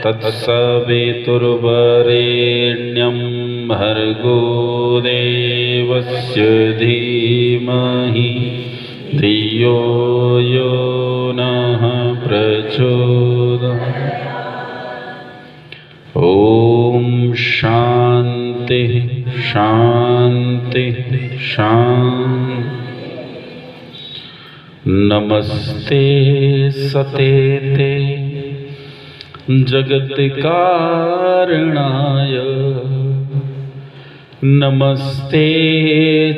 तत्सवितुर्वरेण्यं भर्गो देवस्य धीमहि धियो यो नः प्रचोदयात्। ओम शांति शांति शांति। नमस्ते सतेते जगत्कारणाय, नमस्ते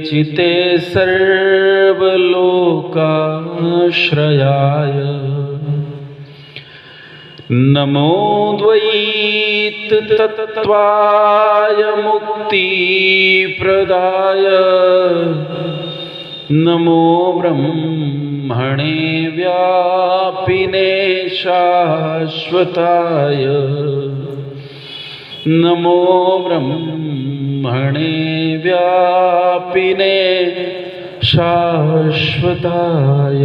चिते सर्वलोकाश्रयाय, नमो द्वैततत्त्वाय मुक्तिप्रदाय, नमो ब्रह्मणे व्यापिने शाश्वताय, नमो ब्रह्मणे व्यापिने शाश्वताय।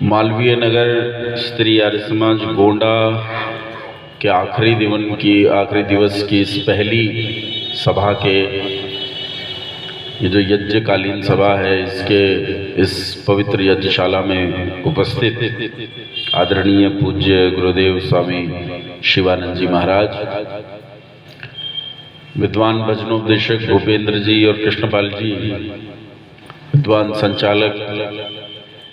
मालवीय नगर स्त्री आर्य समाज गोंडा के आखिरी दिवस की इस पहली सभा के, ये जो यज्ञकालीन सभा है, इस पवित्र यज्ञशाला में उपस्थित आदरणीय पूज्य गुरुदेव स्वामी शिवानंद जी महाराज, विद्वान भजनोपदेशक भूपेंद्र जी और कृष्णपाल जी, विद्वान संचालक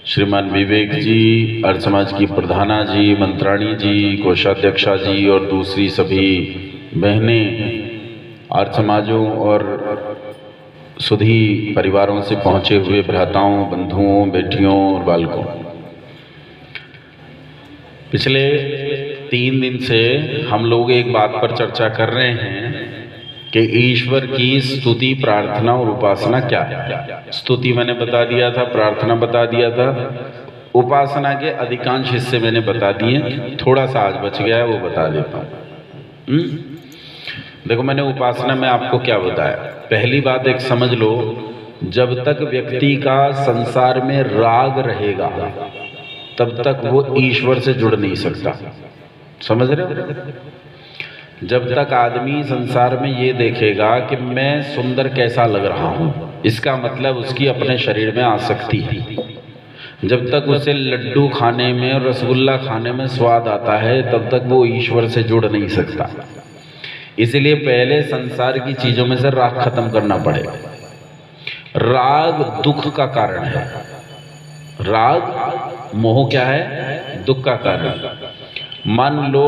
श्रीमान विवेक जी, आर्य समाज की प्रधाना जी, मंत्राणी जी, कोषाध्यक्षा जी और दूसरी सभी बहनें, आर्य समाजों और सुधी परिवारों से पहुंचे हुए भ्राताओं, बंधुओं, बेटियों और बालकों, पिछले 3 दिन से हम लोग एक बात पर चर्चा कर रहे हैं कि ईश्वर की स्तुति, प्रार्थना और उपासना क्या है। स्तुति मैंने बता दिया था, प्रार्थना बता दिया था, उपासना के अधिकांश हिस्से मैंने बता दिए, थोड़ा सा आज बच गया है वो बता देता हूँ। देखो, मैंने उपासना में आपको क्या बताया। पहली बात एक समझ लो, जब तक व्यक्ति का संसार में राग रहेगा तब तक वो ईश्वर से जुड़ नहीं सकता। समझ रहे हो? जब तक आदमी संसार में ये देखेगा कि मैं सुंदर कैसा लग रहा हूँ, इसका मतलब उसकी अपने शरीर में आसक्ति है। जब तक उसे लड्डू खाने में और रसगुल्ला खाने में स्वाद आता है तब तक वो ईश्वर से जुड़ नहीं सकता। इसलिए पहले संसार की चीजों में से राग खत्म करना पड़ेगा। राग दुख का कारण है। राग मोह क्या है? दुख का कारण। मान लो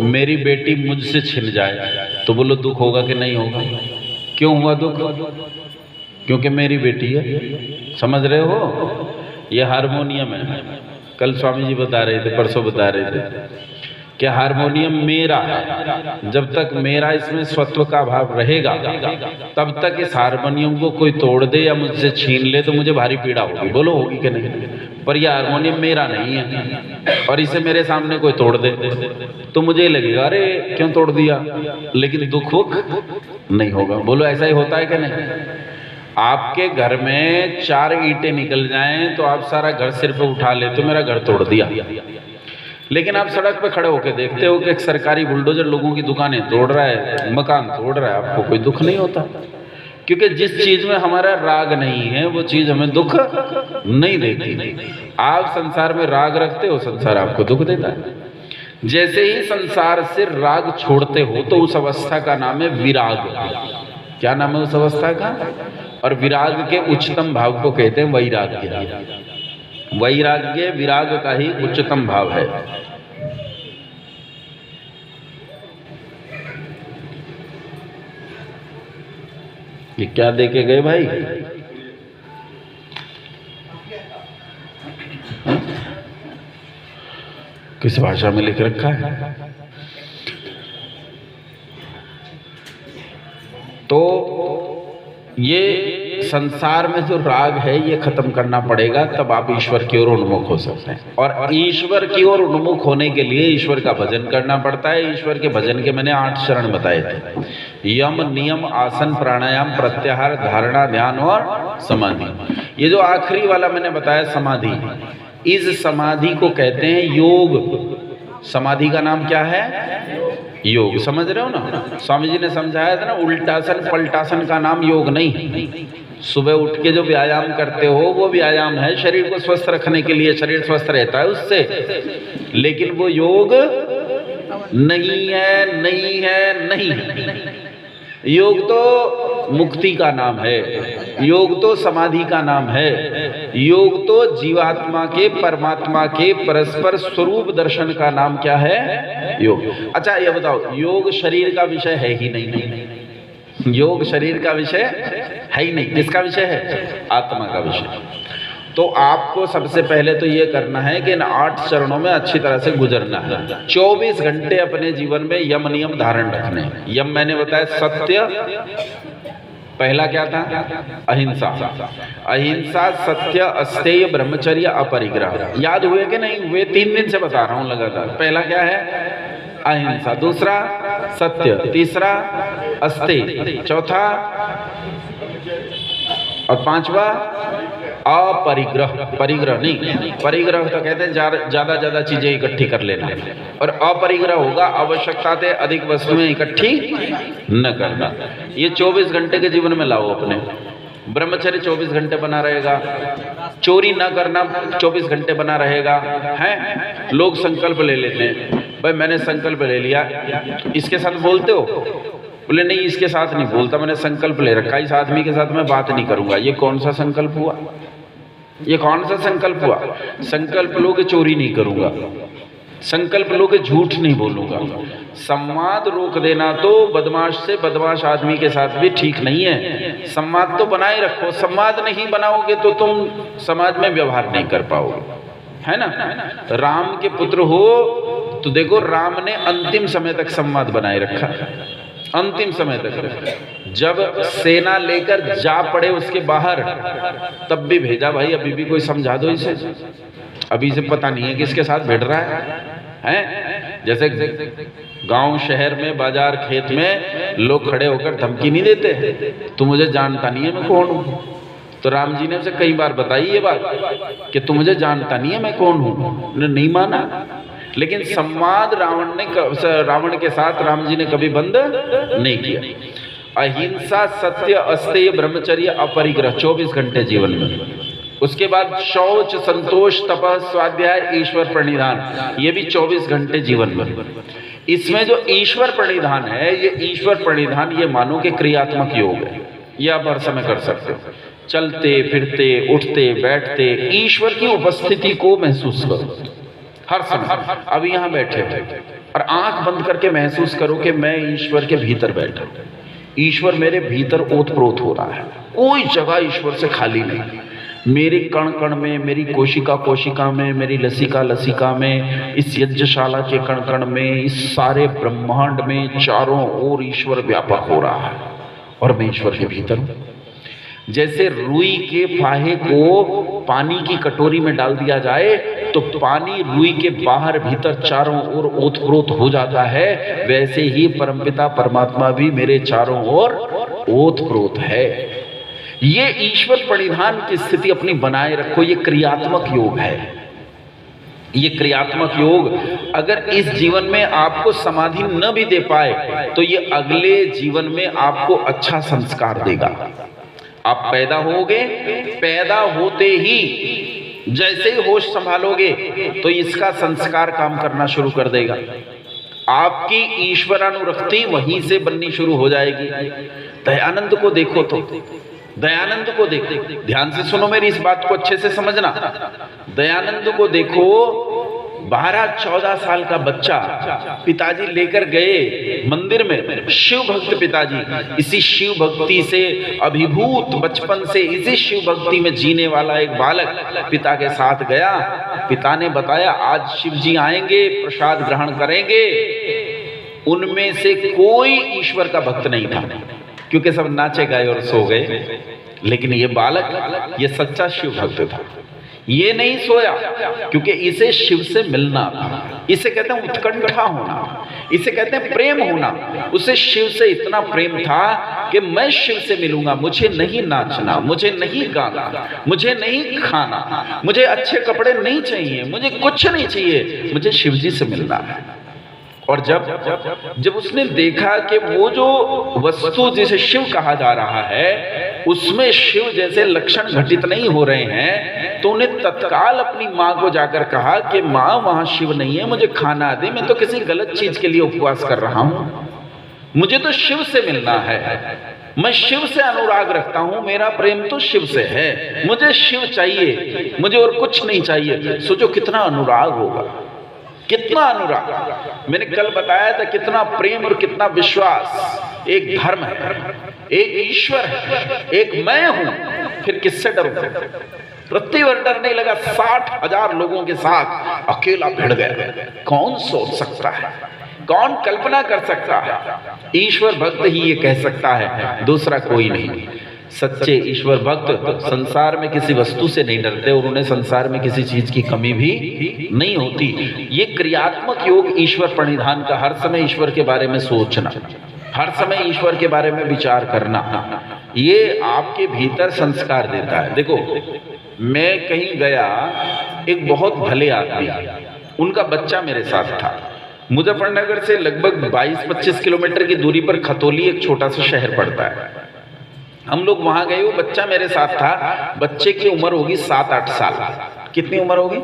मेरी बेटी मुझसे छिन जाए तो बोलो दुख होगा कि नहीं होगा? क्यों हुआ दुख? क्योंकि मेरी बेटी है। समझ रहे हो? ये हारमोनियम है। कल स्वामी जी बता रहे थे, परसों बता रहे थे कि हारमोनियम मेरा है। जब तक मेरा इसमें स्वत्व का भाव रहेगा तब तक इस हारमोनियम को कोई तोड़ दे या मुझसे छीन ले तो मुझे भारी पीड़ा होगी। बोलो होगी कि नहीं? पर यह हारमोनियम मेरा नहीं है और इसे मेरे सामने कोई तोड़ दे तो मुझे लगेगा अरे क्यों तोड़ दिया, लेकिन दुख नहीं होगा। बोलो ऐसा ही होता है कि नहीं? आपके घर में 4 ईंटें निकल जाएं तो आप सारा घर सिर पे उठा लेते हो, मेरा घर तोड़ दिया। लेकिन आप सड़क पे खड़े होकर देखते हो कि एक सरकारी बुलडोजर लोगों की दुकानें तोड़ रहा है, मकान तोड़ रहा है, आपको कोई दुख नहीं होता। क्योंकि जिस चीज में हमारा राग नहीं है वो चीज हमें दुख नहीं देती। आप संसार में राग रखते हो, संसार आपको दुख देता है। जैसे ही संसार से राग छोड़ते हो तो उस अवस्था का नाम है विराग। क्या नाम है उस अवस्था का? और विराग के उच्चतम भाव को कहते हैं वैराग्य। वैराग्य विराग का ही उच्चतम भाव है। ये क्या देके गए भाई? किस भाषा में लिख रखा है? तो ये संसार में जो राग है ये खत्म करना पड़ेगा, तब आप ईश्वर की ओर उन्मुख हो सकते हैं। और ईश्वर की ओर उन्मुख होने के लिए ईश्वर का भजन करना पड़ता है। ईश्वर के भजन के मैंने 8 चरण बताए थे। यम, नियम, आसन, प्राणायाम, प्रत्याहार, धारणा, ध्यान और समाधि। ये जो आखिरी वाला मैंने बताया समाधि, इस समाधि को कहते हैं योग। समाधि का नाम क्या है? योग। समझ रहे हो ना? स्वामी जी ने समझाया था ना, उल्टासन पलटासन का नाम योग नहीं। सुबह उठ के जो व्यायाम करते हो वो व्यायाम है, शरीर को स्वस्थ रखने के लिए, शरीर स्वस्थ रहता है उससे, लेकिन वो योग नहीं है, नहीं है, नहीं। योग तो मुक्ति का नाम है, योग तो समाधि का नाम है, योग तो जीवात्मा के परमात्मा के परस्पर स्वरूप दर्शन का नाम क्या है? योग। अच्छा ये बताओ, योग शरीर का विषय है ही नहीं। योग शरीर का विषय है ही नहीं। किसका विषय है? आत्मा का विषय। तो आपको सबसे पहले तो ये करना है कि इन 8 चरणों में अच्छी तरह से गुजरना है। 24 घंटे अपने जीवन में यम नियम धारण रखने। यम मैंने बताया सत्य, पहला क्या था? अहिंसा। अहिंसा, सत्य, अस्तेय, ब्रह्मचर्य, अपरिग्रह। याद हुए कि नहीं हुए? 3 दिन से बता रहा हूं लगातार। पहला क्या है? अहिंसा, दूसरा सत्य, तीसरा अस्तेय, चौथा और पांचवा अपरिग्रह। परिग्रह नहीं, परिग्रह तो कहते हैं ज्यादा चीजें इकट्ठी कर लेना, और अपरिग्रह होगा आवश्यकता से अधिक वस्तुएं इकट्ठी न करना। ये 24 घंटे के जीवन में लाओ अपने। ब्रह्मचर्य 24 घंटे बना रहेगा, चोरी न करना 24 घंटे बना रहेगा। हैं लोग संकल्प ले लेते हैं, भाई मैंने संकल्प ले लिया, इसके साथ बोलते हो? बोले नहीं इसके साथ नहीं बोलता, मैंने संकल्प ले रखा, इस आदमी के साथ मैं बात नहीं करूंगा। ये कौन सा संकल्प हुआ? ये कौन सा संकल्प हुआ? संकल्प लो कि चोरी नहीं करूंगा, संकल्प लो कि झूठ नहीं बोलूंगा। संवाद रोक देना तो बदमाश से बदमाश आदमी के साथ भी ठीक नहीं है। संवाद तो बनाए रखो, संवाद नहीं बनाओगे तो तुम समाज में व्यवहार नहीं कर पाओगे, है ना? राम के पुत्र हो तो देखो, राम ने अंतिम समय तक संवाद बनाए रखा, अंतिम समय तक। जब सेना लेकर जा पड़े उसके बाहर, तब भी भेजा, भाई अभी भी कोई समझा दो इसे, अभी इसे पता नहीं है किसके साथ भिड़ रहा है? जैसे गांव शहर में बाजार खेत में लोग खड़े होकर धमकी नहीं देते, तू मुझे जानता नहीं है मैं कौन हूं। तो राम जी ने उसे कई बार बताई ये बात कि तू मुझे जानता नहीं है मैं कौन हूं, उन्होंने नहीं माना। लेकिन संवाद रावण के साथ राम जी ने कभी बंद नहीं किया। अहिंसा, सत्य, अस्तेय, ब्रह्मचर्य, अपरिग्रह 24 घंटे जीवन में। उसके बाद शौच, संतोष, तप, स्वाध्याय, ईश्वर प्रणिधान, ये भी 24 घंटे जीवन में। इसमें जो ईश्वर प्रणिधान है, ये ईश्वर प्रणिधान ये मानो कि क्रियात्मक योग है, ये आप हर समय कर सकते हो। चलते फिरते, उठते बैठते ईश्वर की उपस्थिति को महसूस करो हर समय। अब यहाँ बैठे हो और आंख बंद करके महसूस करो कि मैं ईश्वर के भीतर बैठा, ईश्वर मेरे भीतर ओतप्रोत हो रहा है, कोई जगह ईश्वर से खाली नहीं। मेरे कण कण में, मेरी कोशिका कोशिका में, मेरी लसिका लसिका में, इस यज्ञशाला के कण कण में, इस सारे ब्रह्मांड में चारों ओर ईश्वर व्यापक हो रहा है और मैं ईश्वर के भीतर हूँ। जैसे रुई के फाहे को पानी की कटोरी में डाल दिया जाए तो पानी रुई के बाहर भीतर चारों ओर ओतप्रोत हो जाता है, वैसे ही परमपिता परमात्मा भी मेरे चारों ओर ओतप्रोत है। ये ईश्वर परिधान की स्थिति अपनी बनाए रखो, ये क्रियात्मक योग है। ये क्रियात्मक योग अगर इस जीवन में आपको समाधि न भी दे पाए तो ये अगले जीवन में आपको अच्छा संस्कार देगा। आप पैदा होगे, पैदा होते ही जैसे ही होश संभालोगे तो इसका संस्कार काम करना शुरू कर देगा। आपकी ईश्वरानुरक्ति वहीं से बननी शुरू हो जाएगी। दयानंद को देखो, तो दयानंद को देखो, ध्यान से सुनो, मेरी इस बात को अच्छे से समझना। दयानंद को देखो, 12-14 साल का बच्चा पिताजी लेकर गए मंदिर में, शिव भक्त पिताजी, इसी शिव भक्ति से अभिभूत, बचपन से इसी शिव भक्ति में जीने वाला एक बालक पिता के साथ गया। पिता ने बताया आज शिव जी आएंगे, प्रसाद ग्रहण करेंगे। उनमें से कोई ईश्वर का भक्त नहीं था क्योंकि सब नाचे गाए और सो गए, लेकिन ये बालक, ये सच्चा शिव भक्त था। ये नहीं सोया, क्योंकि इसे शिव से मिलना था। इसे कहते हैं उत्कंठा होना, इसे कहते हैं प्रेम होना। उसे शिव से इतना प्रेम था कि मैं शिव से मिलूंगा, मुझे नहीं नाचना, मुझे नहीं गाना, मुझे नहीं खाना, मुझे अच्छे कपड़े नहीं चाहिए, मुझे कुछ नहीं चाहिए, मुझे शिव जी से मिलना है। और जब उसने देखा कि वो जो वस्तु जिसे शिव कहा जा रहा है उसमें शिव जैसे लक्षण घटित नहीं हो रहे हैं, तो उन्हें तत्काल अपनी माँ को जाकर कहा कि माँ वहां शिव नहीं है, मुझे खाना दे, मैं तो किसी गलत चीज के लिए उपवास कर रहा हूं, मुझे तो शिव से मिलना है, मैं शिव से अनुराग रखता हूं, मेरा प्रेम तो शिव से है, मुझे शिव चाहिए, मुझे और कुछ नहीं चाहिए। सोचो कितना अनुराग होगा, कितना अनुराग। मैंने कल बताया था कितना प्रेम और कितना विश्वास। एक धर्म है, एक ईश्वर है, एक मैं हूं, फिर किससे डरूं? प्रतिवर डरने लगा 60,000 लोगों के साथ अकेला भिड़ गया। कौन सोच सकता है, कौन कल्पना कर सकता है? ईश्वर भक्त ही ये कह सकता है, दूसरा कोई नहीं। सच्चे ईश्वर भक्त संसार में किसी वस्तु से नहीं डरते और उन्हें संसार में किसी चीज की कमी भी नहीं होती। ये क्रियात्मक योग ईश्वर प्रणिधान का, हर समय ईश्वर के बारे में सोचना, हर समय ईश्वर के बारे में विचार करना, ये आपके भीतर संस्कार देता है। देखो, मैं कहीं गया, एक बहुत भले आदमी, उनका बच्चा मेरे साथ था। मुजफ्फरनगर से लगभग 22-25 किलोमीटर की दूरी पर खतौली एक छोटा सा शहर पड़ता है। हम लोग वहां गए, वो बच्चा मेरे साथ था। बच्चे की उम्र होगी 7-8 साल। कितनी उम्र होगी?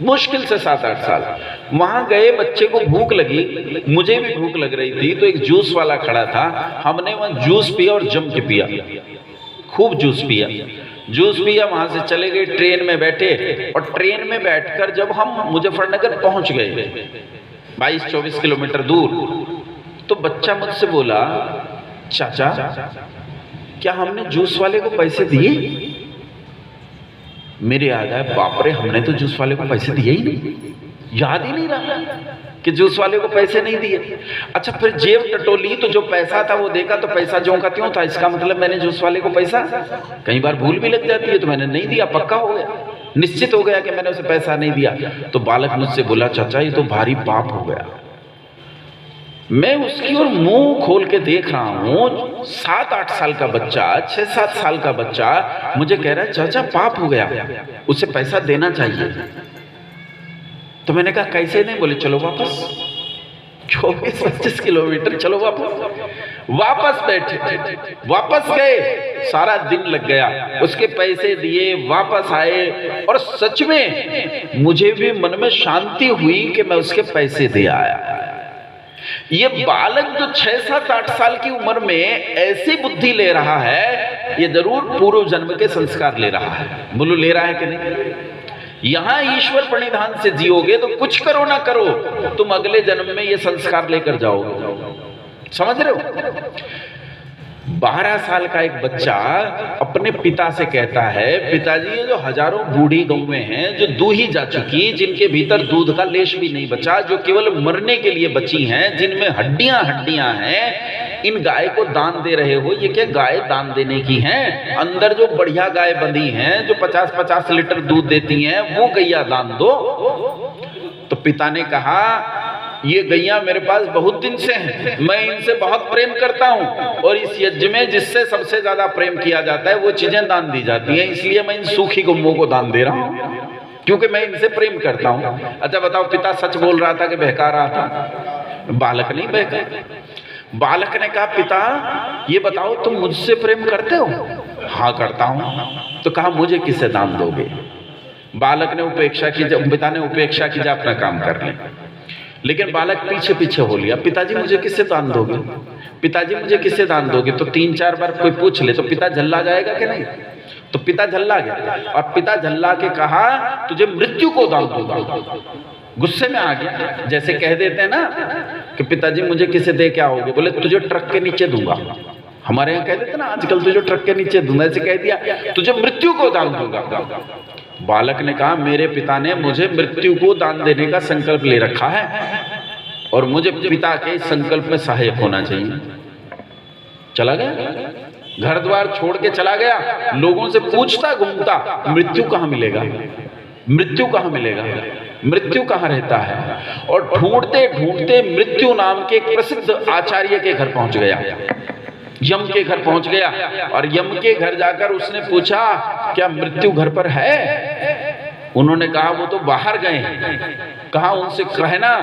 मुश्किल से 7-8 साल। वहां गए, बच्चे को भूख लगी, मुझे भी भूख लग रही थी, तो एक जूस वाला खड़ा था, हमने वहां जूस पिया और जम के पिया, खूब जूस पिया। जूस पिया, वहां से चले गए, ट्रेन में बैठे, और ट्रेन में बैठकर जब हम मुजफ्फरनगर पहुंच गए 22-24 किलोमीटर दूर, तो बच्चा मुझसे बोला, चाचा क्या हमने जूस वाले को पैसे दिए? मेरे याद आया, बाप रे, हमने तो जूस वाले को पैसे दिए ही नहीं, याद ही नहीं रहा कि जूस वाले को पैसे नहीं दिए। अच्छा, फिर जेब टटोली तो जो पैसा था वो देखा, तो पैसा ज्यों का त्यों था। इसका मतलब मैंने जूस वाले को पैसा, कई बार भूल भी लग जाती है, तो मैंने नहीं दिया, पक्का हो गया, निश्चित हो गया कि मैंने उसे पैसा नहीं दिया। तो बालक मुझसे बोला, चाचा ये तो भारी पाप हो गया। मैं उसकी ओर मुंह खोल के देख रहा हूं, 7-8 साल का बच्चा, 6-7 साल का बच्चा मुझे कह रहा है, चाचा पाप हो गया, उसे पैसा देना चाहिए। तो मैंने कहा कैसे नहीं? बोले चलो वापस, 24-25 किलोमीटर, चलो वापस। वापस बैठे, वापस गए, सारा दिन लग गया, उसके पैसे दिए, वापस आए, और सच में मुझे भी मन में शांति हुई कि मैं उसके पैसे दे आया। ये बालक जो 6-7-8 साल की उम्र में ऐसी बुद्धि ले रहा है, ये जरूर पूर्व जन्म के संस्कार ले रहा है। बोलो ले रहा है कि नहीं? यहां ईश्वर प्रणिधान से जियोगे तो कुछ करो ना करो, तुम अगले जन्म में ये संस्कार लेकर जाओगे। समझ रहे हो? 12 साल का एक बच्चा अपने पिता से कहता है, पिताजी ये जो हजारों बूढ़ी गौएं हैं जो दूही जा चुकी, जिनके भीतर दूध का लेश भी नहीं बचा, जो केवल मरने के लिए बची हैं, जिनमें हड्डियां हैं, इन गाय को दान दे रहे हो। ये क्या गाय दान देने की हैं? अंदर जो बढ़िया गाय बंधी हैं, जो 50-50 लीटर दूध देती हैं, वो गैया दान दो। तो पिता ने कहा, ये गैया मेरे पास बहुत दिन से हैं, मैं इनसे बहुत प्रेम करता हूं, और इस यज्ञ में जिससे सबसे ज्यादा प्रेम किया जाता है वो चीजें दान दी जाती हैं, इसलिए मैं इन सूखी गौओं को दान दे रहा हूं, क्योंकि मैं इनसे प्रेम करता हूं। अच्छा बताओ, पिता सच बोल रहा था कि बहका रहा था? बालक नहीं बहका। बालक ने कहा, पिता ये बताओ तुम मुझसे प्रेम करते हो? हाँ करता हूं। तो कहा, मुझे किससे दान दोगे? बालक ने उपेक्षा की, पिता ने उपेक्षा की, जा अपना काम कर ले। लेकिन बालक पीछे पीछे हो लिया, पिताजी मुझे किससे दान दोगे? पिताजी मुझे किससे दान दोगे? तो 3-4 बार कोई पूछ ले तो पिता झल्ला जाएगा कि नहीं? तो पिता झल्ला गया, और पिता झल्ला के कहा, तुझे मृत्यु को दान दूंगा। गुस्से में आ गया, जैसे कह देते हैं ना कि पिताजी मुझे किसे दे क्या होगे? बोले तुझे ट्रक के नीचे दूंगा। हमारे यहाँ कह देते ना आजकल, तुझे ट्रक के नीचे दूंगा, ऐसे कह दिया, तुझे मृत्यु को दान दूंगा। बालक ने कहा, मेरे पिता ने मुझे मृत्यु को दान देने का संकल्प ले रखा है, और मुझे पिता के इस संकल्प में सहायक होना चाहिए। चला गया। घर द्वार छोड़ के चला गया, लोगों से पूछता घूमता मृत्यु कहाँ मिलेगा, मृत्यु कहाँ मिलेगा, मृत्यु कहाँ रहता है। और ढूंढते ढूंढते मृत्यु नाम के एक प्रसिद्ध आचार्य के घर पहुंच गया, यम के घर पहुंच गया। और यम के घर जाकर उसने पूछा क्या मृत्यु घर पर है? उन्होंने कहा वो तो बाहर गए। कहा उनसे कहना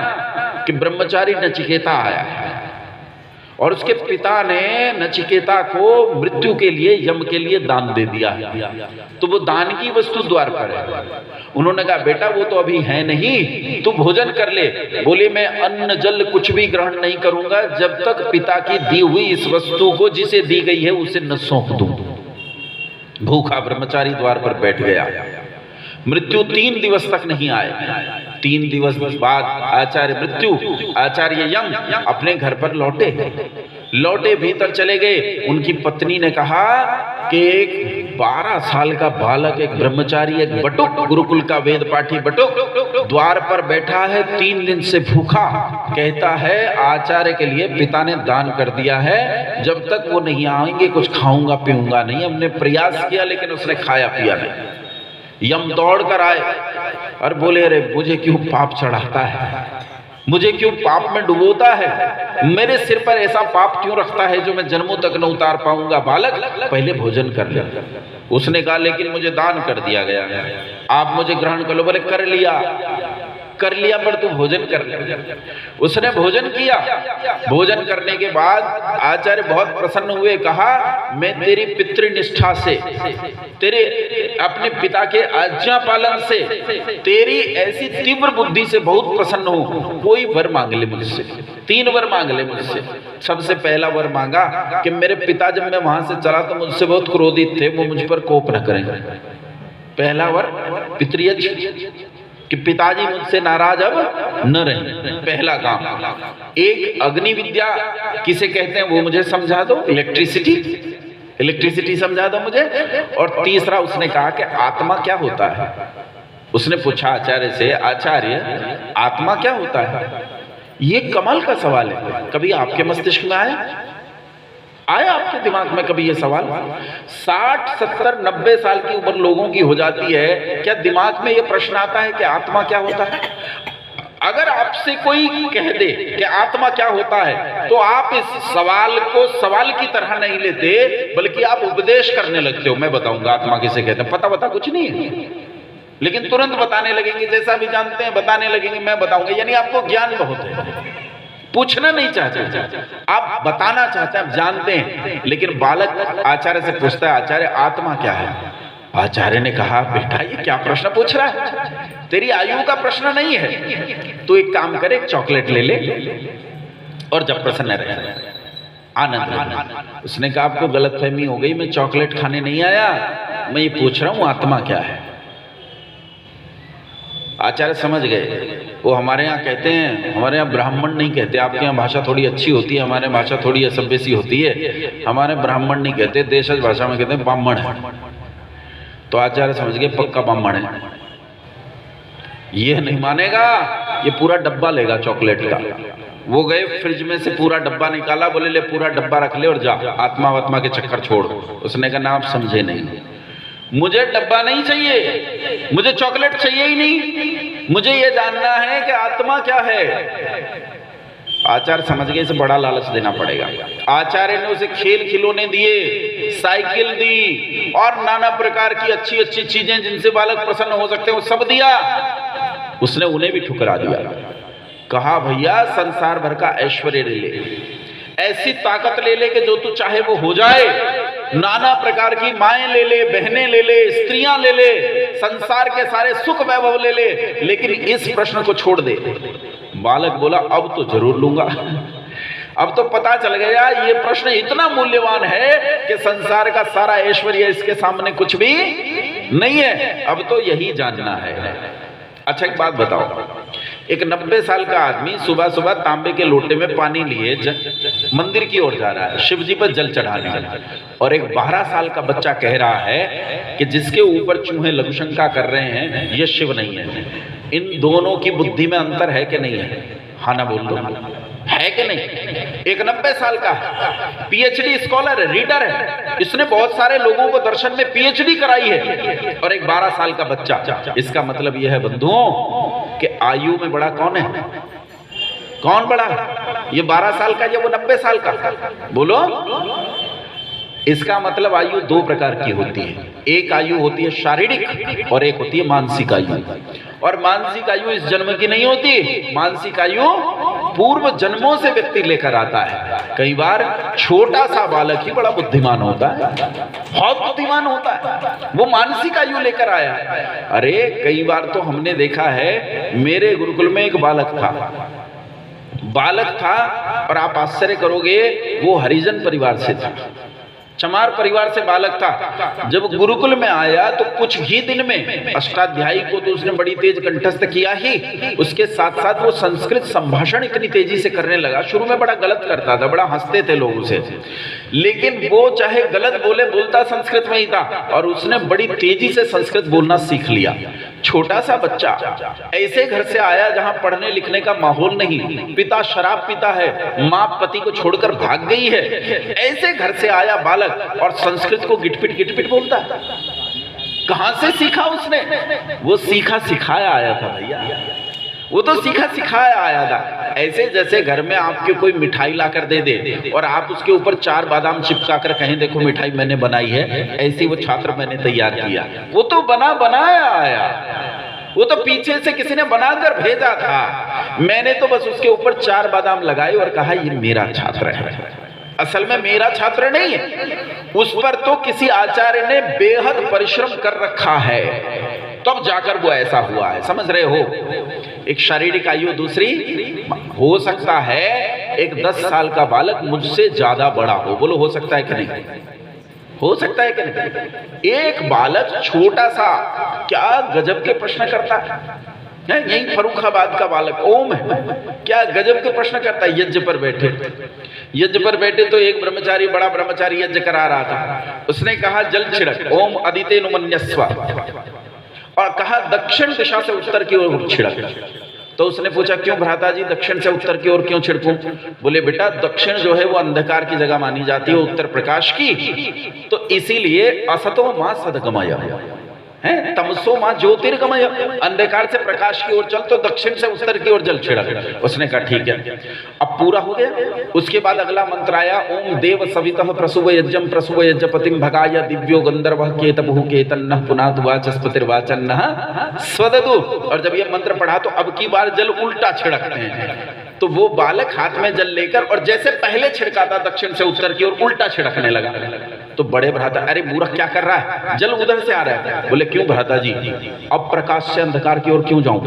कि ब्रह्मचारी नचिकेता आया है। और उसके पिता ने नचिकेता को मृत्यु के लिए, यम के लिए दान दे दिया, तो वो दान की वस्तु द्वार पर है। उन्होंने कहा बेटा वो तो अभी है नहीं, तू भोजन कर ले। बोले मैं अन्न जल कुछ भी ग्रहण नहीं करूंगा जब तक पिता की दी हुई इस वस्तु को जिसे दी गई है उसे न सौंप दूं। भूखा ब्रह्मचारी द्वार पर बैठ गया। मृत्यु 3 दिवस तक नहीं आए। 3 दिवस बाद आचार्य यम अपने घर पर लौटे भीतर चले गए। उनकी पत्नी ने कहा कि एक 12 साल का बालक, एक ब्रह्मचारी, एक बटुक, गुरुकुल का वेद पाठी बटुक द्वार पर बैठा है, 3 दिन से भूखा। कहता है आचार्य के लिए पिता ने दान कर दिया है, जब तक वो नहीं आएंगे कुछ खाऊंगा पीऊंगा नहीं। हमने प्रयास किया लेकिन उसने खाया पिया नहीं। यम दौड़ कर आए और बोले अरे मुझे क्यों पाप चढ़ाता है, मुझे क्यों पाप में डुबोता है, मेरे सिर पर ऐसा पाप क्यों रखता है जो मैं जन्मों तक न उतार पाऊंगा। बालक पहले भोजन कर ले। उसने कहा लेकिन मुझे दान कर दिया गया है, आप मुझे ग्रहण कर लो। बोले कर लिया पर तू भोजन कर ले। उसने भोजन किया। भोजन करने के बाद आचार्य बहुत प्रसन्न हुए। कहा मैं तेरी पितृनिष्ठा से, तेरे अपने पिता के आज्ञा पालन से, तेरी ऐसी तीव्र बुद्धि से बहुत प्रसन्न हूं। कोई वर मांग ले मुझसे, 3 वर मांग ले मुझसे। सबसे पहला वर मांगा कि मेरे पिता जब मैं वहां से चला तो मुझसे बहुत क्रोधित थे, वो मुझ पर कोप न करें। पहला वर पितृयज्ञ कि पिताजी मुझसे नाराज अब न रहे, पहला काम। एक अग्नि विद्या किसे कहते हैं वो मुझे समझा दो, इलेक्ट्रिसिटी समझा दो मुझे। और तीसरा उसने कहा कि आत्मा क्या होता है। उसने पूछा आचार्य से, आचार्य आत्मा क्या होता है? ये कमाल का सवाल है। कभी आपके मस्तिष्क में आया आपके दिमाग में कभी ये सवाल? 60, 70, 90 साल की उम्र लोगों की हो जाती है, क्या दिमाग में ये प्रश्न आता है कि आत्मा क्या होता है? अगर आपसे कोई कह दे कि आत्मा क्या होता है, तो आप इस सवाल को सवाल की तरह नहीं लेते, बल्कि आप उपदेश करने लगते हो। मैं बताऊंगा आत्मा किसे कहते हैं। पता कुछ नहीं है, लेकिन तुरंत बताने लगेंगे, जैसा भी जानते हैं बताने लगेंगे, मैं बताऊंगा। यानी आपको ज्ञान बहुत है, पूछना नहीं चाहते, आप बताना चाहते हैं, आप जानते हैं। लेकिन बालक आचार्य से पूछता है आचार्य आत्मा क्या है? आचार्य ने कहा बेटा ये क्या प्रश्न पूछ रहा है, तेरी आयु का प्रश्न नहीं है। तो एक काम करे, एक चॉकलेट ले ले और जब प्रसन्न रहे, आनंद ले। उसने कहा आपको गलतफहमी हो गई, मैं चॉकलेट खाने नहीं आया, मैं ये पूछ रहा हूं आत्मा क्या है। आचार्य समझ गए। वो हमारे यहाँ कहते हैं, हमारे यहाँ ब्राह्मण नहीं कहते, आपके यहाँ भाषा थोड़ी अच्छी होती है, हमारे भाषा थोड़ी असभ्य सी होती है। हमारे ब्राह्मण नहीं कहते, देशज भाषा में कहते हैं ब्राह्मण है। तो आचार्य समझ गए पक्का ब्राह्मण है, ये नहीं मानेगा, ये पूरा डब्बा लेगा चॉकलेट का। वो गए फ्रिज में से पूरा डब्बा निकाला, बोले ले पूरा डब्बा रख ले और जा, आत्मा के चक्कर छोड़। उसने कहा ना आप समझे नहीं, मुझे डब्बा नहीं चाहिए, मुझे चॉकलेट चाहिए ही नहीं, मुझे ये जानना है कि आत्मा क्या है। आचार्य समझ गए इसे बड़ा लालच देना पड़ेगा। आचार्य ने उसे खेल खिलौने दिए, साइकिल दी और नाना प्रकार की अच्छी अच्छी चीजें जिनसे बालक प्रसन्न हो सकते हैं वो सब दिया। उसने उन्हें भी ठुकरा दिया। कहा भैया संसार भर का ऐश्वर्य ले ले, ऐसी ताकत ले ले कि जो तू चाहे वो हो जाए, नाना प्रकार की माएं ले ले, बहनें ले ले, स्त्रियां ले ले, संसार के सारे सुख वैभव ले ले, लेकिन इस प्रश्न को छोड़ दे। बालक बोला अब तो जरूर लूंगा। अब तो पता चल गया ये प्रश्न इतना मूल्यवान है कि संसार का सारा ऐश्वर्य इसके सामने कुछ भी नहीं है। अब तो यही जानना है। अच्छा एक बात बताओ, एक 90 साल का आदमी सुबह सुबह तांबे के लोटे में पानी लिए मंदिर की ओर जा रहा है, शिव जी पर जल चढ़ाने, और एक 12 साल का बच्चा कह रहा है कि जिसके ऊपर चूहे लघुशंका कर रहे हैं ये शिव नहीं है। इन दोनों की बुद्धि में अंतर है कि नहीं है? हाँ ना बोल दो। है कि नहीं? एक 90 साल का है, पीएचडी स्कॉलर है, रीडर है, इसने बहुत सारे लोगों को दर्शन में पीएचडी कराई है, और एक 12 साल का बच्चा। इसका मतलब यह है बंधुओं कि आयु में बड़ा कौन है? कौन बड़ा? ये 12 साल का या वो 90 साल का? बोलो। इसका मतलब आयु दो प्रकार की होती है, एक आयु होती है शारीरिक और एक होती है मानसिक आयु। और मानसिक आयु इस जन्म की नहीं होती, मानसिक आयु पूर्व जन्मों से व्यक्ति लेकर आता है। कई बार छोटा सा बालक ही बड़ा बुद्धिमान होता है, बहुत बुद्धिमान होता है, वो मानसिक आयु लेकर आया। अरे कई बार तो हमने देखा है, मेरे गुरुकुल में एक बालक था और आप आश्चर्य करोगे, वो हरिजन परिवार से था, चमार परिवार से बालक था। जब गुरुकुल में आया तो कुछ ही दिन में अष्टाध्यायी को तो उसने बड़ी तेज कंठस्थ किया ही, उसके साथ साथ वो संस्कृत संभाषण इतनी तेजी से करने लगा। शुरू में बड़ा गलत करता था, बड़ा हंसते थे लोग उसे, लेकिन वो चाहे गलत बोले, बोलता संस्कृत में ही था, और उसने बड़ी तेजी से संस्कृत बोलना सीख लिया। छोटा सा बच्चा ऐसे घर से आया जहां पढ़ने लिखने का माहौल नहीं, पिता शराब पीता है, माँ पति को छोड़कर भाग गई है, ऐसे घर से आया बालक और संस्कृत को गिटपिट बोलता है। कहां से सीखा उसने? वो सीखा सिखाया आया था भैया, वो तो सीखा सिखाया आया था। ऐसे जैसे घर में आपके कोई मिठाई लाकर दे दे और आप उसके ऊपर 4 बादाम चिपका कर कहें देखो मिठाई मैंने बनाई है, ऐसे वो छात्र मैंने तैयार किया, वो तो बनाया आया, वो तो पीछे से किसी ने बनाकर भेजा था। मैंने तो बस उसके ऊपर 4 बादाम लगाए और कहा ये मेरा छात्र है। असल में मेरा छात्र नहीं है, उस पर तो किसी आचार्य ने बेहद परिश्रम कर रखा है, तब जाकर वो ऐसा हुआ है। समझ रहे हो? एक शारीरिक आयु, दूसरी हो सकता है एक 10 साल का बालक मुझसे ज्यादा बड़ा हो। बोलो हो सकता है कि नहीं? हो सकता है कि नहीं? एक बालक छोटा सा क्या गजब के प्रश्न करता है, यही फर्रुखाबाद का बालक ओम है, क्या गजब के प्रश्न करता है। यज्ञ पर बैठे तो एक ब्रह्मचारी, बड़ा ब्रह्मचारी यज्ञ करा रहा था, उसने कहा जल छिड़क, ओम अदिते नुमन्यस्व, और कहा दक्षिण दिशा से उत्तर की ओर छिड़क। तो उसने पूछा क्यों भ्राता जी दक्षिण से उत्तर की ओर क्यों छिड़कूं? बोले बेटा दक्षिण जो है वो अंधकार की जगह मानी जाती है, उत्तर प्रकाश की, तो इसीलिए असतो मां सदगमय है, तमसो मां ज्योतिर्गमय, अंधकार से प्रकाश की ओर चल तो दक्षिण से उत्तर की ओर जल छिड़क। उसने कहा ठीक है, अब पूरा हो गया। उसके बाद अगला मंत्र आया, ओम देव सवितः प्रसुव यज्ञम प्रसुव यज्ञपतिम भगाय दिव्यो गंधर्वः केतबुः केतन्नः पुनातु वाचस्पतिर्वाचन्नः स्वदतु। और जब ये मंत्र पढ़ा तो अब की बार जल उल्टा छिड़कते हैं। तो वो बालक हाथ में जल लेकर और जैसे पहले छिड़का था दक्षिण से उत्तर की ओर उल्टा छिड़कने लगा। तो बड़े भ्राता अरे मूर्ख क्या कर रहा है, जल उधर से आ रहा है। बोले क्यों भ्राता जी, अब प्रकाश से अंधकार की ओर क्यों जाऊं?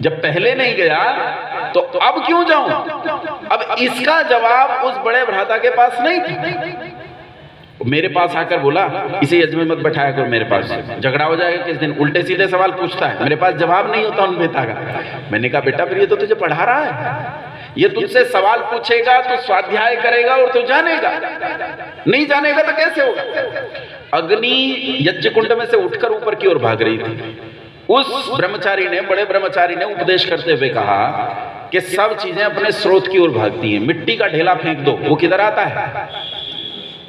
जब पहले नहीं गया तो अब क्यों जाऊं? अब इसका जवाब उस बड़े भ्राता के पास नहीं था। मेरे पास आकर बोला इसे यज्ञ में मत बैठाया करो, मेरे पास झगड़ा हो जाएगा किस दिन, उल्टे सीधे सवाल पूछता है, मेरे पास जवाब नहीं होता उन बेटा का। मैंने कहा बेटा फिर ये तो तुझे पढ़ा रहा है, ये तुझसे सवाल पूछेगा तो स्वाध्याय करेगा और तू जानेगा, नहीं जानेगा तो कैसे होगा। अग्नि यज्ञ कुंड में से उठकर ऊपर की ओर भाग रही थी। उस ब्रह्मचारी ने, बड़े ब्रह्मचारी ने उपदेश करते हुए कहा कि सब चीजें अपने स्रोत की ओर भागती हैं, मिट्टी का ढेला फेंक दो, वो किधर आता है?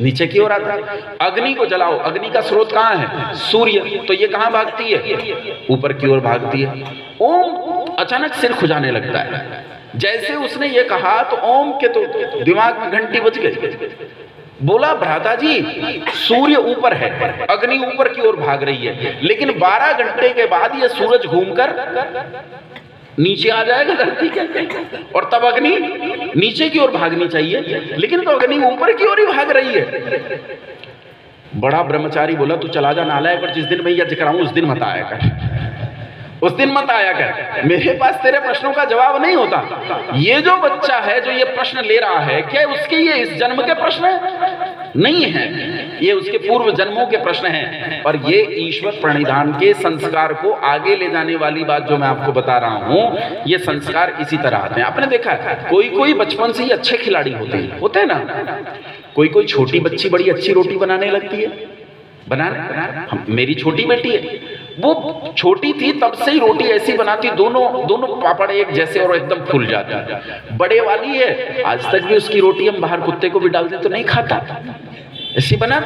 नीचे की ओर आता है। अग्नि को जलाओ, अग्नि का स्रोत कहाँ है? सूर्य, तो ये कहाँ भागती है? ऊपर की ओर भागती है। ओम अचानक सिर खुजाने लगता है। जैसे उसने ये कहा तो ओम के तो दिमाग में घंटी बज गई। बोला भ्राता जी सूर्य ऊपर है, अग्नि ऊपर की ओर भाग रही है, लेकिन 12 घंटे के बाद ये सूरज घूमकर नीचे आ जाएगा धरती के, और तब अग्नि नीचे की ओर भागनी चाहिए, लेकिन तो अग्नि ऊपर की ओर ही भाग रही है। बड़ा ब्रह्मचारी बोला तू चला जा नालायक, और जिस दिन मैं यज्ञ कराऊं उस दिन मत आया कर, उस दिन मत आया कर, मेरे पास तेरे प्रश्नों का जवाब नहीं होता। ये जो बच्चा है जो ये प्रश्न ले रहा है, क्या उसके ये इस जन्म के प्रश्न है? नहीं है, ये उसके पूर्व जन्मों के प्रश्न हैं। और ये ईश्वर प्रणिधान के संस्कार को आगे ले जाने वाली बात जो मैं आपको बता रहा हूं, ये संस्कार इसी तरह आते हैं। आपने देखा है कोई बचपन से ही अच्छे खिलाड़ी होते हैं ना, कोई छोटी बच्ची बड़ी अच्छी रोटी बनाने लगती है, मेरी छोटी बेटी है, वो छोटी थी तब से ही रोटी ऐसी बनाती, दोनों पापड़ एक जैसे और एकदम फूल जाती। बड़े वाली है, आज तक भी उसकी रोटी हम बाहर कुत्ते को भी डाल दे तो नहीं खाता, ऐसी बना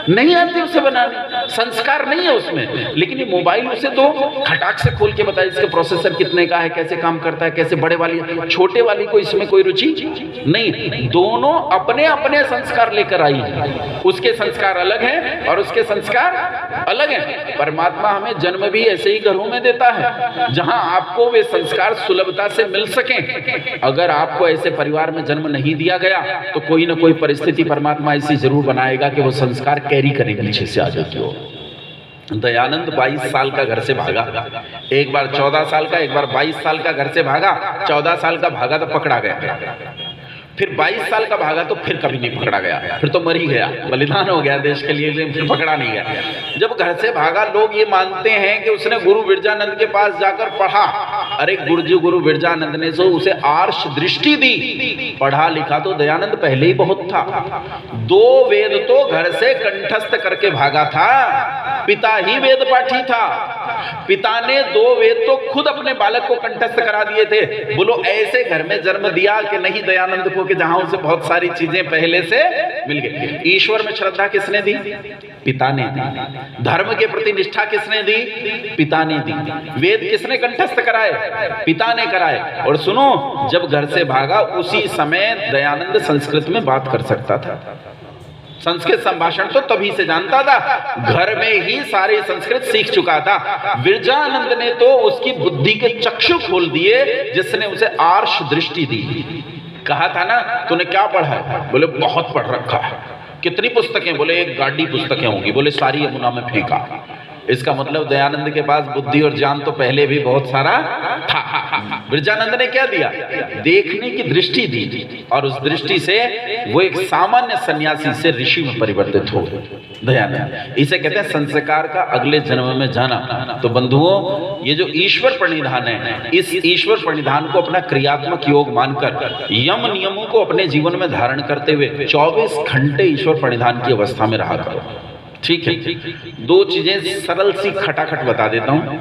नहीं आती उसे बनाने, संस्कार नहीं है उसमें। लेकिन ये मोबाइल उसे तो खटाक से खोल के बताए इसके प्रोसेसर कितने का है, कैसे काम करता है, कैसे। बड़े वाली, छोटे वाली को इसमें कोई रुचि नहीं। दोनों अपने अपने संस्कार लेकर आई है, उसके संस्कार अलग हैं और उसके संस्कार अलग हैं। परमात्मा हमें जन्म भी ऐसे ही घरों में देता है जहां आपको वे संस्कार सुलभता से मिल सकें। अगर आपको ऐसे परिवार में जन्म नहीं दिया गया तो कोई ना कोई परिस्थिति परमात्मा ऐसी जरूर बनाएगा कि वो संस्कार कैरी करें पीछे से आगे की ओर। दयानंद 22 साल का घर से भागा, एक बार 14 साल का, एक बार 22 साल का घर से भागा। 14 साल का भागा तो पकड़ा गया, फिर 22 साल का भागा तो फिर कभी नहीं पकड़ा गया, फिर तो मर ही गया, बलिदान हो गया देश के लिए, फिर पकड़ा नहीं गया। जब घर से भागा, लोग ये मानते हैं कि उसने गुरु विरजानंद के पास जाकर पढ़ा। अरे गुरु विरजानंद ने तो उसे आर्ष दृष्टि दी, पढ़ा लिखा तो दयानंद पहले ही बहुत था। 2 वेद तो घर से कंठस्थ करके भागा था, पिता ही वेद पाठी था। पिता ने 2 वेद तो खुद अपने बालक को कंठस्थ करा दिए थे। बोलो ऐसे घर में जन्म दिया कि नहीं दयानंद को, कि जहां उसे बहुत सारी चीजें पहले से मिल गई। ईश्वर में श्रद्धा किसने दी? पिता ने दी। धर्म के प्रति निष्ठा किसने दी? पिता ने दी। वेद किसने कंठस्थ कराए? पिता ने कराए। और सुनो, जब घर से भागा उसी समय दयानंद संस्कृत में बात कर सकता था। संस्कृत संभाषण तो तभी से जानता था, घर में ही सारे संस्कृत सीख चुका था। विरजानंद ने तो उसकी बुद्धि के चक्षु खोल दिए, जिसने उसे आर्ष दृष्टि दी। कहा था ना, तूने क्या पढ़ा है? बोले बहुत पढ़ रखा है। कितनी पुस्तकें? बोले 1 गाड़ी पुस्तकें होंगी। बोले सारी यमुना में फेंका। इसका मतलब दयानंद के पास बुद्धि और ज्ञान तो पहले भी बहुत सारा था। विरजानंद ने क्या दिया? देखने की दृष्टि दी, और उस दृष्टि से वो एक सामान्य सन्यासी से ऋषि में परिवर्तित हो गए दयानंद। इसे कहते हैं संस्कार का अगले जन्म में जाना। तो बंधुओं, ये जो ईश्वर प्रणिधान है, इस ईश्वर प्रणिधान को अपना क्रियात्मक योग मानकर यम नियमों को अपने जीवन में धारण करते हुए 24 घंटे ईश्वर प्रणिधान की अवस्था में रहा करो। ठीक है, 2 चीजें सरल सी खटाखट बता देता हूं,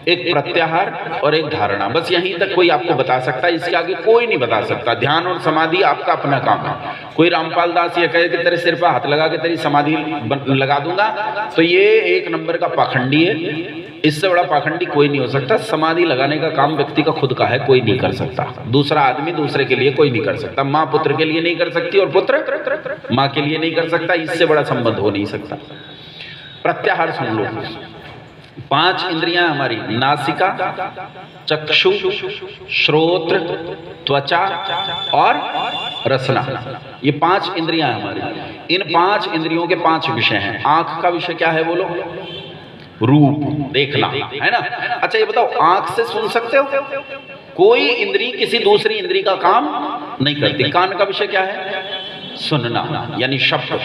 एक प्रत्याहार और एक धारणा। बस यहीं तक कोई आपको बता सकता है, इसके आगे कोई नहीं बता सकता। ध्यान और समाधि आपका अपना काम है। कोई रामपाल दास ये कहे कि तेरे सिर पर हाथ लगा के तेरी समाधि लगा दूंगा, तो ये 1 नंबर का पाखंडी है। इससे बड़ा पाखंडी कोई नहीं हो सकता। समाधि लगाने का काम व्यक्ति का खुद का है, कोई नहीं कर सकता। दूसरा आदमी दूसरे के लिए कोई नहीं कर सकता। माँ पुत्र के लिए नहीं कर सकती और पुत्र माँ के लिए नहीं कर सकता। इससे बड़ा संबंध हो नहीं सकता। प्रत्याहार सुन लो। 5 इंद्रियां हमारी, नासिका, चक्षु, श्रोत्र, त्वचा और रसना, ये 5 इंद्रियां हमारी। इन 5 इंद्रियों के 5 विषय हैं। आंख का विषय क्या है बोलो? रूप, देखना, है ना। अच्छा ये बताओ, आंख से सुन सकते हो? कोई इंद्री किसी दूसरी इंद्री का काम नहीं करती। कान का विषय क्या है? सुनना, यानी शब्द।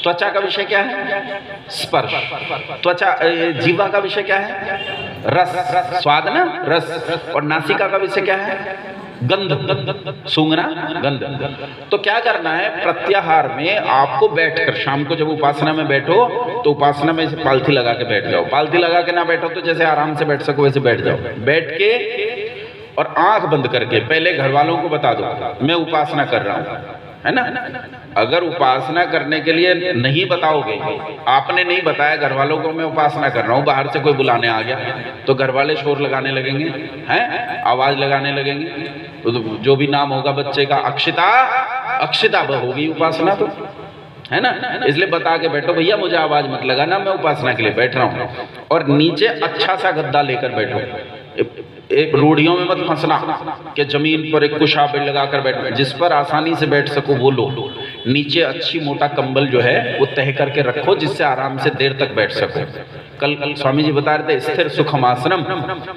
त्वचा का विषय क्या है? स्पर्श। त्वचा, जीवा का विषय क्या है? रस, स्वाद ना, रस। और नासिका का विषय क्या है? गंध, सूंघना, गंध। तो क्या करना है, प्रत्याहार में आपको बैठकर, शाम को जब उपासना में बैठो तो उपासना में पालथी लगा के बैठ जाओ। पालथी लगा के ना बैठो तो जैसे आराम से बैठ सको वैसे बैठ जाओ। बैठ के और आंख बंद करके पहले घर वालों को बता दो मैं उपासना कर रहा हूं, है ना। अगर उपासना करने के लिए नहीं बताओगे, आपने नहीं बताया घर वालों को मैं उपासना कर रहा हूँ, बाहर से कोई बुलाने आ गया तो घर वाले शोर लगाने लगेंगे, हैं, आवाज लगाने लगेंगे। तो जो भी नाम होगा बच्चे का, अक्षिता होगी उपासना, तो है ना। इसलिए बता के बैठो भैया मुझे आवाज मत लगाना, मैं उपासना के लिए बैठ रहा हूँ। और नीचे अच्छा सा गद्दा लेकर बैठो। एक रूढ़ियों में मत फंसना कि जमीन पर एक कुशा बेड लगाकर बैठो, जिस पर आसानी से बैठ सको वो लो। नीचे अच्छी मोटा कंबल जो है वो तह करके रखो, जिससे आराम से देर तक बैठ सको। कल स्वामी जी बता रहे थे स्थिर सुखम आसनम,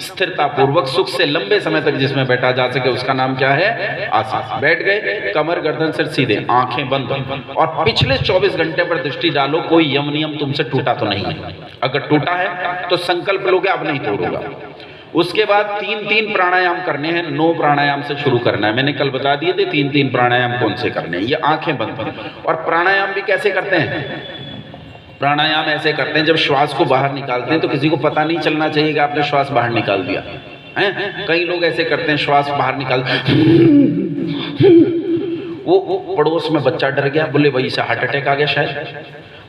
स्थिरता पूर्वक सुख से लंबे समय तक जिसमें बैठा जा सके उसका नाम क्या है? आसन। बैठ गए, कमर गर्दन सिर सीधे, आंखें बंद, और पिछले 24 घंटे पर दृष्टि डालो। कोई यम नियम तुमसे टूटा तो नहीं है। अगर टूटा है तो संकल्प लोगे अब नहीं तोड़ूंगा। उसके बाद 3 प्राणायाम करने हैं। 9 प्राणायाम से शुरू करना है। मैंने कल बता दिए थे 3 प्राणायाम कौन से करने हैं। ये आंखें बंद। और प्राणायाम भी कैसे करते हैं? प्राणायाम ऐसे करते हैं, जब श्वास को बाहर निकालते हैं तो किसी को पता नहीं चलना चाहिए कि आपने श्वास बाहर निकाल दिया है। कई लोग ऐसे करते हैं, श्वास बाहर निकाल, वो पड़ोस में बच्चा डर गया, बोले वही से हार्ट अटैक आ गया शायद।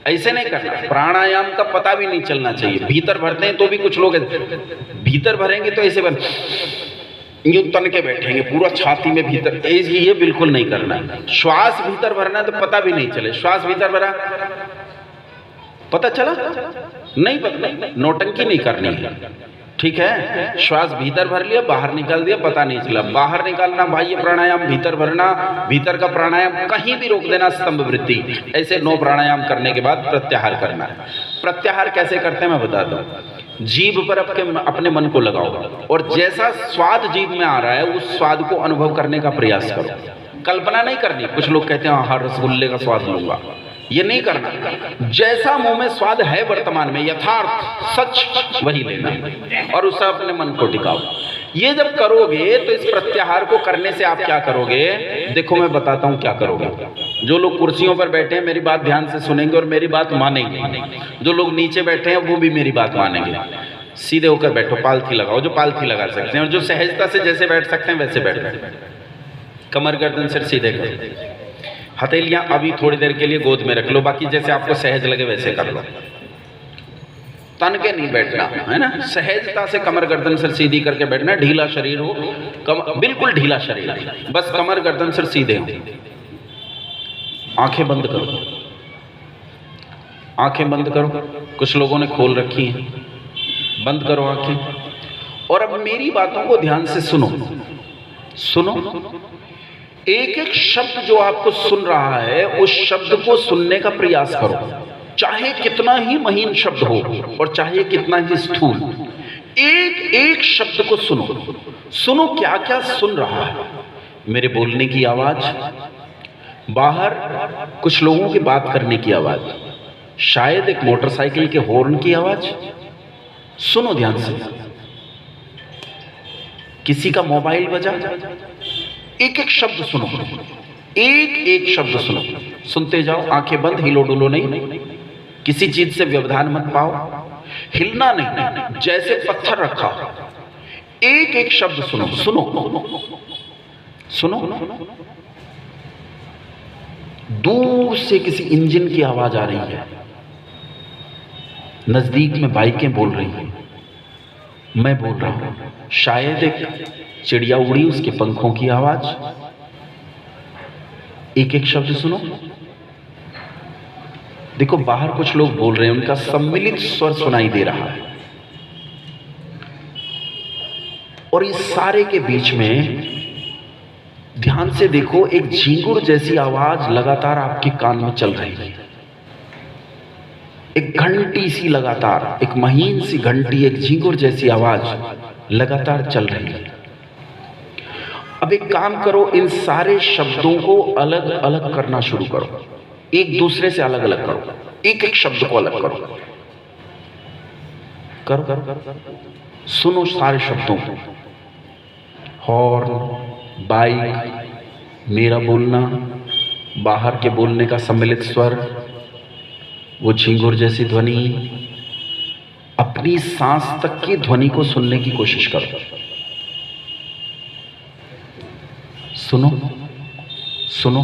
ऐसे नहीं करना। प्राणायाम का पता भी नहीं चलना चाहिए। भीतर भरते हैं तो भी कुछ लोग भीतर भरेंगे तो ऐसे बन यूं तन के बैठेंगे, पूरा छाती में भीतर, ये बिल्कुल नहीं करना है। श्वास भीतर भरना है तो पता भी नहीं चले। श्वास भीतर भरा, पता चला नहीं, पता नौटंकी नहीं करनी है, ठीक है। श्वास भीतर भर लिया, बाहर निकाल दिया, पता नहीं चला। बाहर निकालना भाई ये प्राणायाम, भीतर भरना, भीतर का प्राणायाम कहीं भी रोक देना, स्तंभ वृत्ति। ऐसे 9 प्राणायाम करने के बाद प्रत्याहार करना है। प्रत्याहार कैसे करते हैं मैं बताता हूँ। जीभ पर अपने मन को लगाओ और जैसा स्वाद जीभ में आ रहा है उस स्वाद को अनुभव करने का प्रयास करो। कल्पना नहीं करनी। कुछ लोग कहते हैं हाँ रसगुल्ले का स्वाद लूंगा, ये नहीं करना। जैसा मुंह में स्वाद है वर्तमान में, यथार्थ सच, वही लेना और उससे अपने मन को टिकाओ। ये जब करोगे तो इस प्रत्याहार को करने से आप क्या करोगे, देखो मैं बताता हूं क्या करोगे। जो लोग कुर्सियों पर बैठे हैं मेरी बात ध्यान से सुनेंगे और मेरी बात मानेंगे। जो लोग नीचे बैठे हैं वो भी मेरी बात मानेंगे। सीधे होकर बैठो, पालथी लगाओ जो पालथी लगा सकते हैं, और जो सहजता से जैसे बैठ सकते हैं वैसे बैठो। कमर गर्दन सिर सीधे करो, हथेलियां अभी थोड़ी देर के लिए गोद में रख लो, बाकी जैसे आपको सहज लगे वैसे कर लो। तन के नहीं बैठना है ना, सहजता से कमर गर्दन सिर सीधी करके बैठना। ढीला शरीर हो, बिल्कुल ढीला शरीर, बस कमर गर्दन सिर सीधे हो। आंखें बंद करो, आंखें बंद करो। कुछ लोगों ने खोल रखी हैं, बंद करो आंखें और अब मेरी बातों को ध्यान से सुनो। सुनो, एक एक शब्द जो आपको सुन रहा है उस शब्द को सुनने का प्रयास करो, चाहे कितना ही महीन शब्द हो और चाहे कितना ही स्थूल। एक एक शब्द को सुनो। सुनो क्या क्या सुन रहा है। मेरे बोलने की आवाज, बाहर कुछ लोगों की बात करने की आवाज, शायद एक मोटरसाइकिल के हॉर्न की आवाज। सुनो ध्यान से। किसी का मोबाइल बजा, एक एक शब्द सुनो, एक एक शब्द सुनो, सुनते जाओ। आंखें बंद, हिलो डुलो नहीं, किसी चीज से व्यवधान मत पाओ, हिलना नहीं, जैसे पत्थर रखा। एक एक शब्द सुनो, सुनो सुनो। दूर से किसी इंजन की आवाज आ रही है, नजदीक में बाइकें बोल रही हैं, मैं बोल रहा हूं, शायद एक चिड़िया उड़ी उसके पंखों की आवाज। एक एक शब्द सुनो। देखो बाहर कुछ लोग बोल रहे हैं, उनका सम्मिलित स्वर सुनाई दे रहा है और इस सारे के बीच में ध्यान से देखो, एक झींगुर जैसी आवाज लगातार आपके कान में चल रही है। एक घंटी सी लगातार, एक महीन सी घंटी, एक झींगुर जैसी आवाज लगातार चल रही है। अब एक काम करो, इन सारे शब्दों को अलग अलग करना शुरू करो, एक दूसरे से अलग अलग करो, एक एक शब्द को अलग करो। करो, सुनो सारे शब्दों को। हॉर्न, बाइक, मेरा बोलना, बाहर के बोलने का सम्मिलित स्वर, वो झींगुर जैसी ध्वनि, अपनी सांस तक की ध्वनि को सुनने की कोशिश करो। सुनो सुनो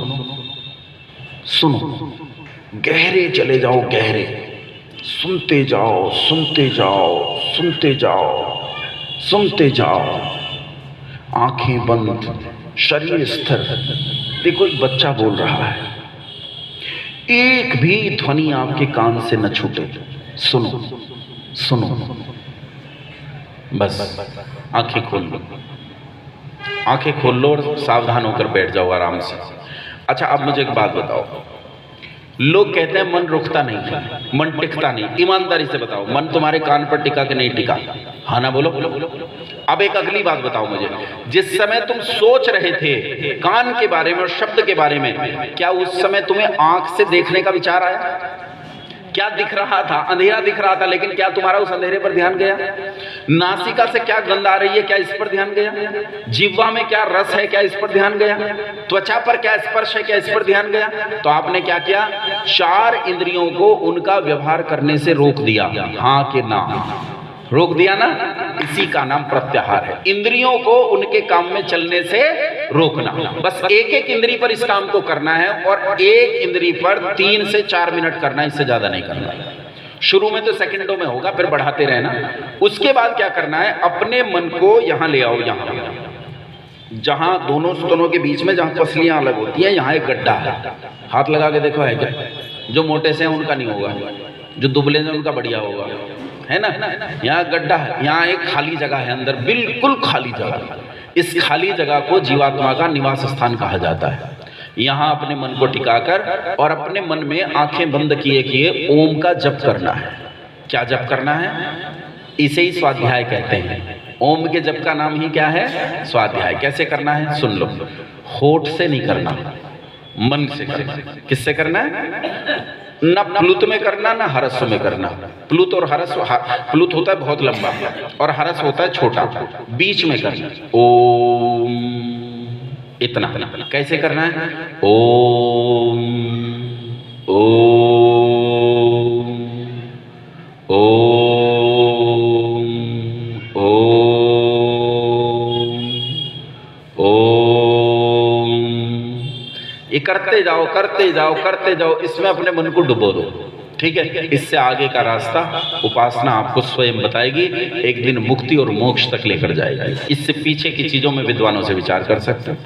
सुनो, गहरे चले जाओ, गहरे सुनते जाओ, सुनते जाओ, सुनते जाओ, सुनते जाओ। आंखें बंद, शरीर स्थिर। देखो एक बच्चा बोल रहा है, एक भी ध्वनि आपके कान से न छूटे। सुनो सुनो, बस आंखें खोल लो, आंखें खोल लो और सावधान होकर बैठ जाओ आराम से। अच्छा अब मुझे एक बात बताओ, लोग कहते हैं मन रुकता नहीं, मन टिकता नहीं। ईमानदारी से बताओ, मन तुम्हारे कान पर टिका कि नहीं टिका? हाँ ना बोलो। अब एक अगली बात बताओ मुझे, जिस समय तुम सोच रहे थे कान के बारे में और शब्द के बारे में, क्या उस समय तुम्हें आंख से देखने का विचार आया? क्या दिख रहा था? अंधेरा दिख रहा था, लेकिन क्या तुम्हारा उस अंधेरे पर ध्यान गया? नासिका से क्या गंध आ रही है, क्या इस पर ध्यान गया? जिह्वा में क्या रस है, क्या इस पर ध्यान गया? त्वचा पर क्या स्पर्श है, क्या इस पर ध्यान गया? तो आपने क्या किया? 4 इंद्रियों को उनका व्यवहार करने से रोक दिया, हाँ कि ना, रोक दिया ना। इसी का नाम प्रत्याहार है, इंद्रियों को उनके काम में चलने से रोकना। बस एक एक इंद्री पर इस काम को करना है, और एक इंद्री पर 3 से 4 मिनट करना, इससे ज्यादा नहीं करना। शुरू में तो सेकंडों में होगा, फिर बढ़ाते रहना। उसके बाद क्या करना है? अपने मन को यहां ले आओ, यहां जहां दोनों स्तनों के बीच में जहां पसलियां अलग होती हैं, यहां एक गड्ढा है। हाथ लगा के देखो, है क्या? जो मोटे से हैं उनका नहीं होगा, जो दुबले से उनका बढ़िया होगा, है ना? यहाँ गड्ढा है, यहाँ एक खाली जगह है, अंदर बिल्कुल खाली जगह। इस खाली जगह को जीवात्मा का निवास स्थान कहा जाता है। यहाँ अपने मन को टिकाकर और अपने मन में आंखें बंद किए किए ओम का जप करना है। क्या जप करना है? इसे ही स्वाध्याय कहते हैं। ओम के जप का नाम ही क्या है? स्वाध्याय। कैसे करना है? सुन लो। होठ से नहीं करना, मन से करना। किससे करना है? ना प्लुत में करना, ना हरस्व में करना। प्लुत और हरस्व, प्लुत होता है बहुत लंबा और हरस्व होता है छोटा, बीच में करना। ओम, इतना। कैसे करना है? ओम ओम ओम ओम। ये करते जाओ, करते जाओ, करते जाओ, इसमें अपने मन को डुबो दो। ठीक है? इससे आगे का रास्ता उपासना आपको स्वयं बताएगी, एक दिन मुक्ति और मोक्ष तक लेकर जाएगी। इससे पीछे की चीजों में विद्वानों से विचार कर सकते हैं।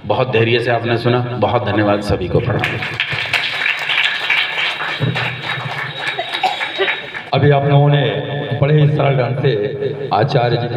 बहुत धैर्य से आपने सुना, बहुत धन्यवाद सभी को, प्रणाम। अभी आप लोगों ने बड़े ही सरल ढंग से आचार्य जी के